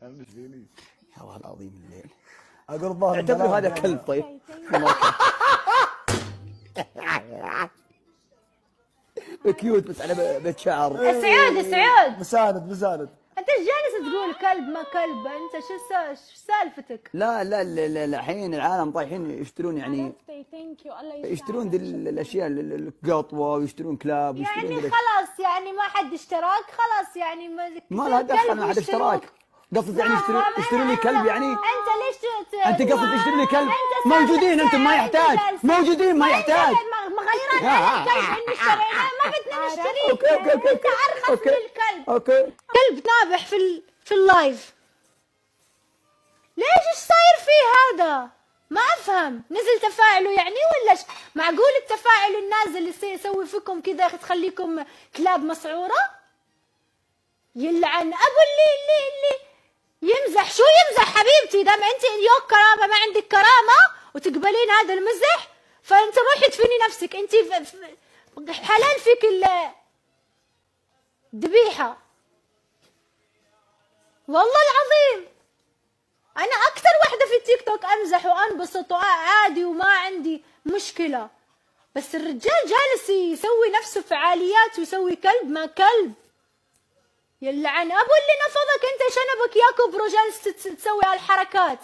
همش فيني يا الله العظيم الليل. اقول الظاهر اعتبر هذا كلب طيب. كيوت بس على بيت شعر. سعود سعود، مساند انت ايش جالس تقول كلب ما كلب؟ انت شو سالفتك؟ لا لا لا الحين العالم طايحين يشترون يعني يشترون ذي الاشياء القطوه ويشترون كلاب ويشترون يعني خلاص يعني ما حد اشتراك خلاص يعني ما لها دخل ما حد اشتراك. قصدك يعني يشترون لي كلب يعني؟ انت ليش انت قصدك تشترون لي كلب؟ موجودين انتم ما يحتاج، موجودين ما يحتاج. مغيرين على الكلب انه اشتريناه ما بدنا نشتريه. اوكي انت ارخص من الكلب. اوكي كلب نابح في اللايف. ليش ايش صاير فيه هذا؟ ما افهم، نزل تفاعله يعني ولا معقول التفاعل النازل اللي يسوي فيكم كذا تخليكم كلاب مسعوره؟ يلعن ابو اللي يمزح. شو يمزح حبيبتي؟ دام انت يوك كرامه ما عندك كرامه وتقبلين هذا المزح فانت روحي تفيني نفسك. انت حلال فيك الذبيحه والله العظيم. انا اكثر وحده في التيك توك امزح وانبسط وعادي وما عندي مشكله، بس الرجال جالس يسوي نفسه فعاليات ويسوي كلب ما كلب. يلعن ابو اللي نفضك انت شنبك يا كبرو جالس تسوي هالحركات.